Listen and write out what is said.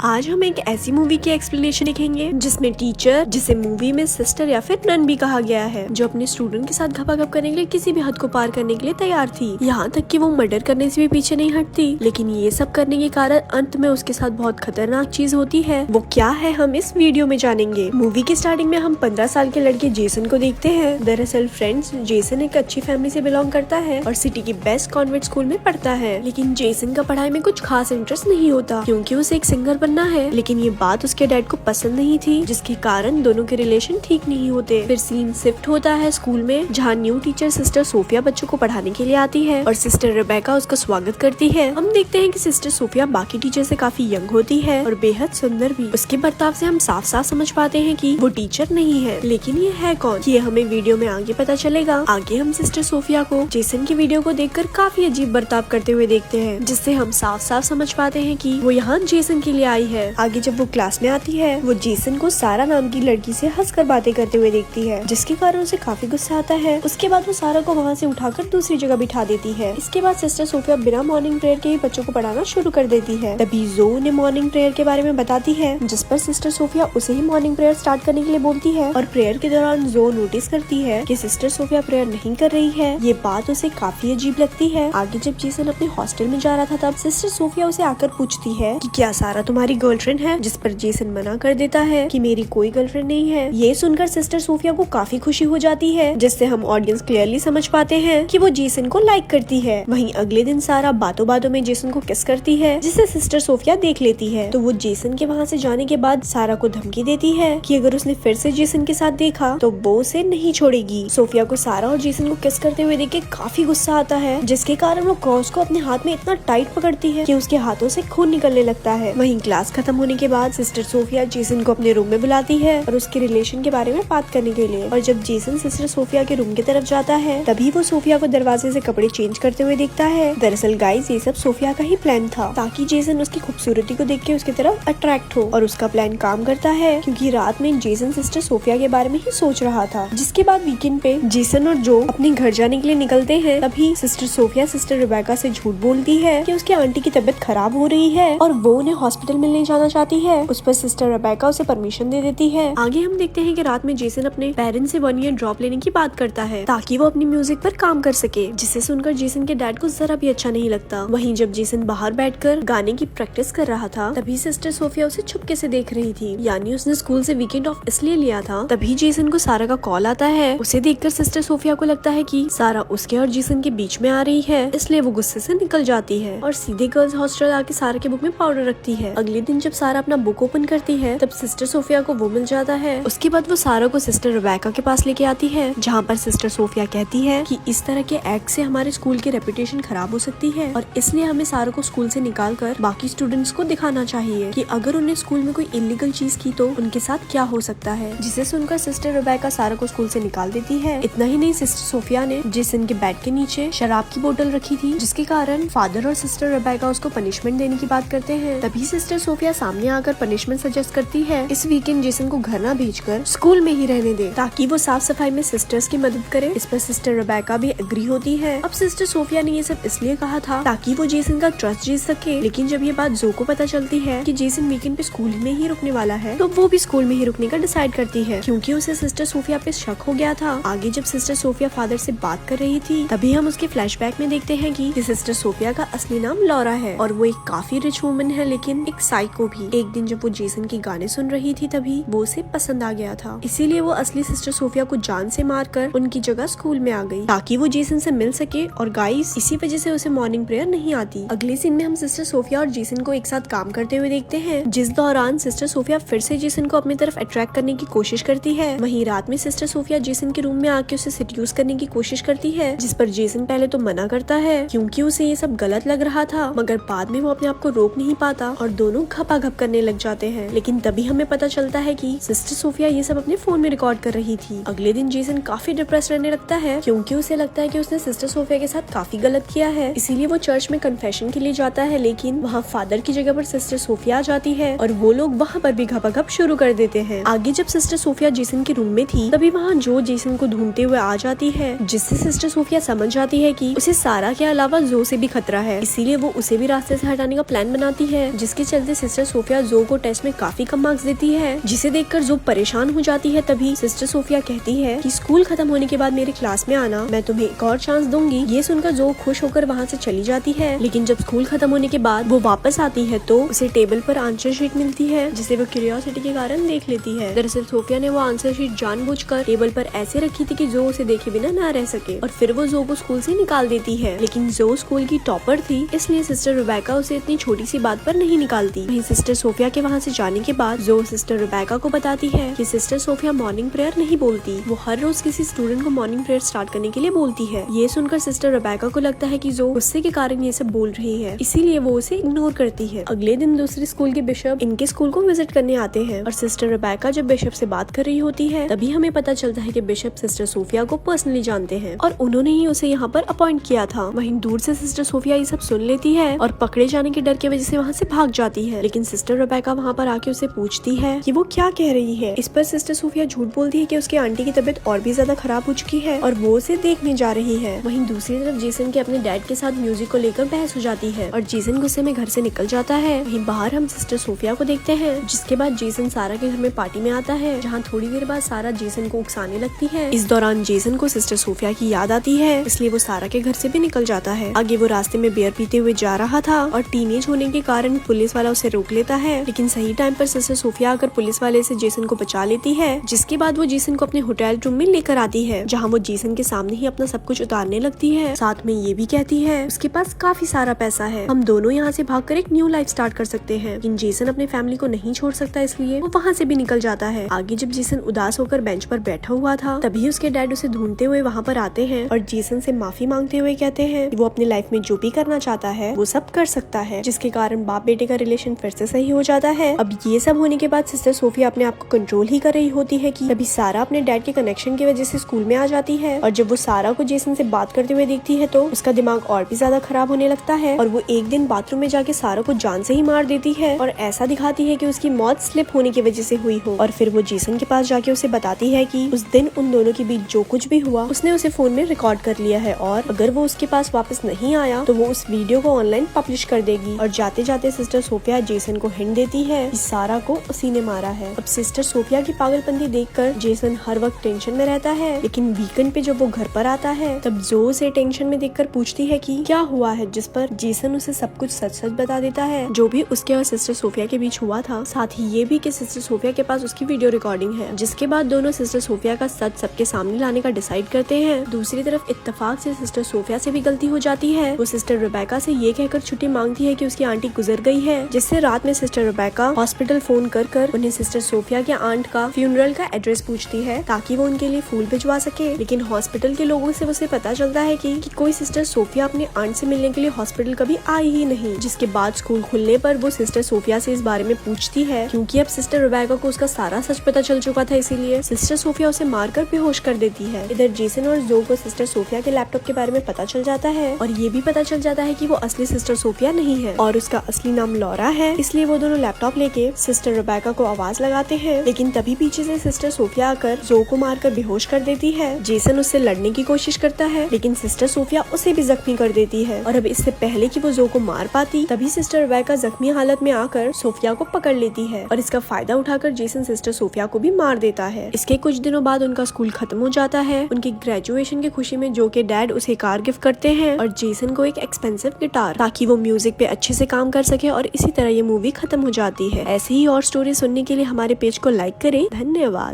आज हम एक ऐसी मूवी की एक्सप्लेनेशन लिखेंगे जिसमें टीचर, जिसे मूवी में सिस्टर या फिर नन भी कहा गया है, जो अपने स्टूडेंट के साथ घपाघप करने के लिए किसी भी हद को पार करने के लिए तैयार थी। यहाँ तक कि वो मर्डर करने से भी पीछे नहीं हटती। लेकिन ये सब करने के कारण अंत में उसके साथ बहुत खतरनाक चीज होती है। वो क्या है, हम इस वीडियो में जानेंगे। मूवी की स्टार्टिंग में हम 15 साल के लड़के जेसन को देखते हैं। दरअसल फ्रेंड्स, जेसन एक अच्छी फैमिली से बिलोंग करता है और सिटी की बेस्ट कॉन्वेंट स्कूल में पढ़ता है। लेकिन जेसन का पढ़ाई में कुछ खास इंटरेस्ट नहीं होता, क्योंकि उसे एक सिंगर बनना है। लेकिन ये बात उसके डैड को पसंद नहीं थी, जिसके कारण दोनों के रिलेशन ठीक नहीं होते। फिर सीन शिफ्ट होता है स्कूल में, जहाँ न्यू टीचर सिस्टर सोफिया बच्चों को पढ़ाने के लिए आती है और सिस्टर रेबेका उसका स्वागत करती है। हम देखते हैं कि सिस्टर सोफिया बाकी टीचर से काफी यंग होती है और बेहद सुंदर भी। उसके बर्ताव से हम साफ साफ समझ पाते हैं कि वो टीचर नहीं है। लेकिन ये है कौन, ये हमें वीडियो में आगे पता चलेगा। आगे हम सिस्टर सोफिया को जेसन की वीडियो को देखकर काफी अजीब बर्ताव करते हुए देखते हैं, जिससे हम साफ साफ समझ पाते हैं कि वो यहाँ जेसन के लिए आई है। आगे जब वो क्लास में आती है, वो जेसन को सारा नाम की लड़की से हंसकर बातें करते हुए देखती है, जिसके कारण उसे काफी गुस्सा आता है। उसके बाद वो सारा को वहाँ से उठाकर दूसरी जगह बिठा देती है। इसके बाद सिस्टर सोफिया बिना मॉर्निंग प्रेयर के ही बच्चों को पढ़ाना शुरू कर देती है। तभी जो उन्हें मॉर्निंग प्रेयर के बारे में बताती है, जिस पर सिस्टर सोफिया उसे ही मॉर्निंग प्रेयर स्टार्ट करने के लिए बोलती है। और प्रेयर के दौरान जो नोटिस करती है कि सिस्टर सोफिया प्रेयर नहीं कर रही है। ये बात उसे काफी अजीब लगती है। आगे जब जेसन अपने हॉस्टल में जा रहा था, तब सिस्टर सोफिया उसे आकर पूछती है कि क्या सारा तुम्हारी गर्लफ्रेंड है, जिस पर जेसन मना कर देता है कि मेरी कोई गर्लफ्रेंड नहीं है। ये सुनकर सिस्टर सोफिया को काफी खुशी हो जाती है, जिससे हम ऑडियंस क्लियरली समझ पाते हैं कि वो जेसन को लाइक करती है। वहीं अगले दिन सारा बातों बातों में जेसन को किस करती है, जिसे सिस्टर सोफिया देख लेती है। तो वो जेसन के वहाँ से जाने के बाद सारा को धमकी देती है कि अगर उसने फिर से जेसन के साथ देखा तो वो उसे नहीं छोड़ेगी। सोफिया को सारा और जेसन को किस करते हुए देख के काफी गुस्सा आता है, जिसके कारण वो क्रॉस को अपने हाथ में इतना टाइट पकड़ती है कि उसके हाथों से खून निकलने लगता है। वहीं क्लास खत्म होने के बाद सिस्टर सोफिया जेसन को अपने रूम में बुलाती है और उसके रिलेशन के बारे में बात करने के लिए। और जब जेसन सिस्टर सोफिया के रूम की तरफ जाता है, तभी वो सोफिया को दरवाजे से कपड़े चेंज करते हुए देखता है। दरअसल गाइस, ये सब सोफिया का ही प्लान था, ताकि जेसन उसकी खूबसूरती को देख के उसकी तरफ अट्रैक्ट हो। और उसका प्लान काम करता है, क्योंकि रात में जेसन सिस्टर सोफिया के बारे में ही सोच रहा था। जिसके बाद वीकेंड पे जेसन और जो अपने घर जाने के लिए निकलते हैं, तभी सिस्टर सोफिया सिस्टर रेबेका से झूठ बोलती है कि उसकी आंटी की तबीयत खराब हो रही है और वो उन्हें हॉस्पिटल मिलने जाना चाहती है। उस पर सिस्टर रेबेका उसे परमिशन दे देती है। आगे हम देखते हैं कि रात में जेसन अपने पेरेंट्स से 1 ईयर ड्रॉप लेने की बात करता है, ताकि वो अपनी म्यूजिक पर काम कर सके, जिसे सुनकर जेसन के डैड को जरा भी अच्छा नहीं लगता। वहीं जब जेसन बाहर बैठकर गाने की प्रैक्टिस कर रहा था, तभी सिस्टर सोफिया उसे छुपके से देख रही थी, यानी उसने स्कूल से वीकेंड ऑफ इसलिए लिया था। तभी जेसन को सारा का कॉल आता है। उसे देखकर सिस्टर सोफिया को लगता है कि सारा उसके और जेसन के बीच में आ रही है, इसलिए वो गुस्से से निकल जाती है और सीधे गर्ल्स हॉस्टल आके सारा के बुक में पाउडर रखती है। अगले दिन जब सारा अपना बुक ओपन करती है, तब सिस्टर सोफिया को वो मिल जाता है। उसके बाद वो सारा को सिस्टर रेबेका के पास लेके आती है, जहाँ पर सिस्टर सोफिया कहती है कि इस तरह के एक्ट से हमारे स्कूल की रेपुटेशन खराब हो सकती है और इसलिए हमें सारा को स्कूल से निकालकर बाकी स्टूडेंट्स को दिखाना चाहिए कि अगर उन्हें स्कूल में कोई इलीगल चीज की तो उनके साथ क्या हो सकता है। जिसे सुनकर सिस्टर रेबेका सारा को स्कूल से निकाल देती है। इतना ही नहीं, सिस्टर सोफिया ने जेसन के बेड के नीचे शराब की बोतल रखी थी, जिसके कारण फादर और सिस्टर रेबेका उसको पनिशमेंट देने की बात करते हैं। तभी सिस्टर सोफिया सामने आकर पनिशमेंट सजेस्ट करती है, इस वीकेंड जेसन को घर ना भेजकर स्कूल में ही रहने दे, ताकि वो साफ सफाई में सिस्टर्स की मदद करे। इस पर सिस्टर रेबेका भी एग्री होती है। अब सिस्टर सोफिया ने ये सब इसलिए कहा था ताकि वो जेसन का ट्रस्ट जीत सके। लेकिन जब ये बात जो को पता चलती है कि जेसन वीकेंड पे स्कूल में ही रुकने वाला है, तो वो भी स्कूल में ही रुकने का डिसाइड करती है, क्योंकि उसे सिस्टर सोफिया पे शक हो गया था। आगे जब सिस्टर सोफिया फादर से बात कर रही थी, तभी हम उसके फ्लैशबैक में देखते हैं कि सिस्टर सोफिया का असली नाम लॉरा है और वो एक काफी रिच वुमन है, लेकिन एक साइको भी। एक दिन जब वो जेसन के गाने सुन रही थी, तभी वो उसे पसंद आ गया था, इसीलिए वो असली सिस्टर सोफिया को जान से मारकर उनकी जगह स्कूल में आ गई, ताकि वो जेसन से मिल सके। और गाइस, इसी वजह से उसे मॉर्निंग प्रेयर नहीं आती। अगले सीन में हम सिस्टर सोफिया और जेसन को एक साथ काम करते हुए देखते हैं, जिस दौरान सिस्टर सोफिया फिर से जेसन को अपनी तरफ अट्रैक्ट करने की कोशिश करती है। वहीं रात में सिस्टर सोफिया जेसन के रूम में आके उसे सेड्यूस करने की कोशिश करती है, जिस पर जेसन पहले तो मना करता है, क्योंकि उसे ये सब गलत लग रहा था। मगर बाद में वो अपने आप को रोक नहीं पाता और दोनों घपाघप करने लग जाते हैं। लेकिन तभी हमें पता चलता है कि सिस्टर सोफिया ये सब अपने फोन में रिकॉर्ड कर रही थी। अगले दिन जेसन काफी डिप्रेस रहने लगता है, क्योंकि उसे लगता है कि उसने सिस्टर सोफिया के साथ काफी गलत किया है। इसीलिए वो चर्च में कन्फेशन के लिए जाता है, लेकिन वहाँ फादर की जगह पर सिस्टर सोफिया आ जाती है और वो लोग वहाँ पर भी घपाघप शुरू कर देते हैं। आगे जब सिस्टर सोफिया जेसन के रूम में थी, तभी वहाँ जो जेसन को ढूंढते हुए आ जाती है, जिससे सिस्टर सोफिया समझ जाती है कि उसे सारा के अलावा जो से भी खतरा है। इसीलिए वो उसे भी रास्ते से हटाने का प्लान बनाती है, जिसके चलते में सिस्टर सोफिया जो को टेस्ट में काफी कम मार्क्स देती है, जिसे देखकर जो परेशान हो जाती है। तभी सिस्टर सोफिया कहती है कि स्कूल खत्म होने के बाद मेरे क्लास में आना, मैं तुम्हें एक और चांस दूंगी। ये सुनकर जो खुश होकर वहाँ से चली जाती है। लेकिन जब स्कूल खत्म होने के बाद वो वापस आती है तो उसे टेबल पर आंसर शीट मिलती है, जिसे वो क्यूरियोसिटी के कारण देख लेती है। दरअसल सोफिया ने वो आंसर शीट जानबूझकर टेबल पर ऐसे रखी थी कि जो उसे देखे बिना ना रह सके, और फिर वो जो को स्कूल से निकाल देती है। लेकिन जो स्कूल की टॉपर थी, इसलिए सिस्टर रेबेका उसे इतनी छोटी सी बात पर नहीं निकालती। वहीं सिस्टर सोफिया के वहाँ से जाने के बाद जो सिस्टर रेबेका को बताती है कि सिस्टर सोफिया मॉर्निंग प्रेयर नहीं बोलती, वो हर रोज किसी स्टूडेंट को मॉर्निंग प्रेयर स्टार्ट करने के लिए बोलती है। ये सुनकर सिस्टर रेबेका को लगता है कि जो गुस्से के कारण ये सब बोल रही है, इसीलिए वो उसे इग्नोर करती है। अगले दिन दूसरे स्कूल के बिशप इनके स्कूल को विजिट करने आते हैं और सिस्टर रेबेका जब बिशप से बात कर रही होती है, तभी हमें पता चलता है कि बिशप सिस्टर सोफिया को पर्सनली जानते हैं और उन्होंने ही उसे यहाँ पर अपॉइंट किया था। वहीं दूर से सिस्टर सोफिया ये सब सुन लेती है और पकड़े जाने के डर की वजह से वहाँ से भाग जाती है। लेकिन सिस्टर रेबेका वहाँ पर आके उसे पूछती है कि वो क्या कह रही है। इस पर सिस्टर सोफिया झूठ बोलती है कि उसके आंटी की तबीयत और भी ज्यादा खराब हो चुकी है और वो उसे देखने जा रही है। वहीं दूसरी तरफ जेसन के अपने डैड के साथ म्यूजिक को लेकर बहस हो जाती है और जेसन गुस्से में घर से निकल जाता है। वहीं बाहर हम सिस्टर सोफिया को देखते हैं, जिसके बाद जेसन सारा के घर में पार्टी में आता है, जहाँ थोड़ी देर बाद सारा जेसन को उकसाने लगती है। इस दौरान जेसन को सिस्टर सोफिया की याद आती है, इसलिए वो सारा के घर से भी निकल जाता है। आगे वो रास्ते में बियर पीते हुए जा रहा था और टीनेज होने के कारण पुलिस वाला उसे रोक लेता है, लेकिन सही टाइम पर सिस्टर सोफिया आकर पुलिस वाले से जेसन को बचा लेती है, जिसके बाद वो जेसन को अपने होटल रूम में लेकर आती है, जहाँ वो जेसन के सामने ही अपना सब कुछ उतारने लगती है। साथ में ये भी कहती है उसके पास काफी सारा पैसा है, हम दोनों यहाँ से भागकर एक न्यू लाइफ स्टार्ट कर सकते हैं। लेकिन जेसन अपने फैमिली को नहीं छोड़ सकता, इसलिए वो वहाँ से भी निकल जाता है। आगे जब जेसन उदास होकर बेंच पर बैठा हुआ था, तभी उसके डैड उसे ढूंढते हुए वहाँ पर आते हैं और जेसन से माफी मांगते हुए कहते हैं कि वो अपनी लाइफ में जो भी करना चाहता है वो सब कर सकता है, जिसके कारण बाप बेटे का रिलेशन फिर से सही हो जाता है। अब ये सब होने के बाद सिस्टर सोफिया अपने आप को कंट्रोल ही कर रही होती है कि तभी सारा अपने डैड के कनेक्शन की वजह से स्कूल में आ जाती है और जब वो सारा को जेसन से बात करते हुए देखती है तो उसका दिमाग और भी ज्यादा खराब होने लगता है और वो एक दिन बाथरूम में जाके सारा को जान से ही मार देती है और ऐसा दिखाती है कि उसकी मौत स्लिप होने की वजह से हुई हो। और फिर वो जेसन के पास जाके उसे बताती है कि उस दिन उन दोनों के बीच जो कुछ भी हुआ उसने उसे फोन में रिकॉर्ड कर लिया है और अगर वो उसके पास वापस नहीं आया तो वो उस वीडियो को ऑनलाइन पब्लिश कर देगी। और जाते जाते सिस्टर सोफिया जेसन को हिंट देती है कि सारा को उसी ने मारा है। अब सिस्टर सोफिया की पागलपंती देखकर जेसन हर वक्त टेंशन में रहता है, लेकिन वीकेंड पे जब वो घर पर आता है तब जो उसे टेंशन में देखकर पूछती है कि क्या हुआ है, जिस पर जेसन उसे सब कुछ सच सच बता देता है जो भी उसके और सिस्टर सोफिया के बीच हुआ था। साथ ही ये भी कि सिस्टर सोफिया के पास उसकी वीडियो रिकॉर्डिंग है, जिसके बाद दोनों सिस्टर सोफिया का सच सबके सामने लाने का डिसाइड करते हैं। दूसरी तरफ इत्तेफाक से सिस्टर सोफिया से भी गलती हो जाती है। वो सिस्टर रेबेका से ये कहकर छुट्टी मांगती है कि उसकी आंटी गुजर गई है, जिससे रात में सिस्टर रेबेका हॉस्पिटल फोन कर उन्हें सिस्टर सोफिया के आंट का फ्यूनरल का एड्रेस पूछती है ताकि वो उनके लिए फूल भिजवा सके। लेकिन हॉस्पिटल के लोगों से उसे पता चलता है कि कोई सिस्टर सोफिया अपने आंट से मिलने के लिए हॉस्पिटल कभी आई ही नहीं। जिसके बाद स्कूल खुलने पर वो सिस्टर सोफिया से इस बारे में पूछती है, क्योंकि अब सिस्टर रेबेका को उसका सारा सच पता चल चुका था, इसीलिए सिस्टर सोफिया उसे मारकर बेहोश कर देती है। इधर जेसन और जो को सिस्टर सोफिया के लैपटॉप के बारे में पता चल जाता है और ये भी पता चल जाता है कि वो असली सिस्टर सोफिया नहीं है और उसका असली नाम लॉरा है। इसलिए वो दोनों लैपटॉप लेके सिस्टर रेबेका को आवाज लगाते हैं, लेकिन तभी पीछे से सिस्टर सोफिया आकर जो को मारकर बेहोश कर देती है। जेसन उससे लड़ने की कोशिश करता है, लेकिन सिस्टर सोफिया उसे भी जख्मी कर देती है और अब इससे पहले कि वो जो को मार पाती तभी सिस्टर रेबेका जख्मी हालत में आकर सोफिया को पकड़ लेती है और इसका फायदा उठाकर जेसन सिस्टर सोफिया को भी मार देता है। इसके कुछ दिनों बाद उनका स्कूल खत्म हो जाता है। उनकी ग्रेजुएशन की खुशी में जो के डैड उसे कार गिफ्ट करते हैं और जेसन को एक एक्सपेंसिव गिटार, ताकि वो म्यूजिक पे अच्छे से काम कर सके और इसी तरह ये मूवी खत्म हो जाती है। ऐसे ही और स्टोरी सुनने के लिए हमारे पेज को लाइक करें। धन्यवाद।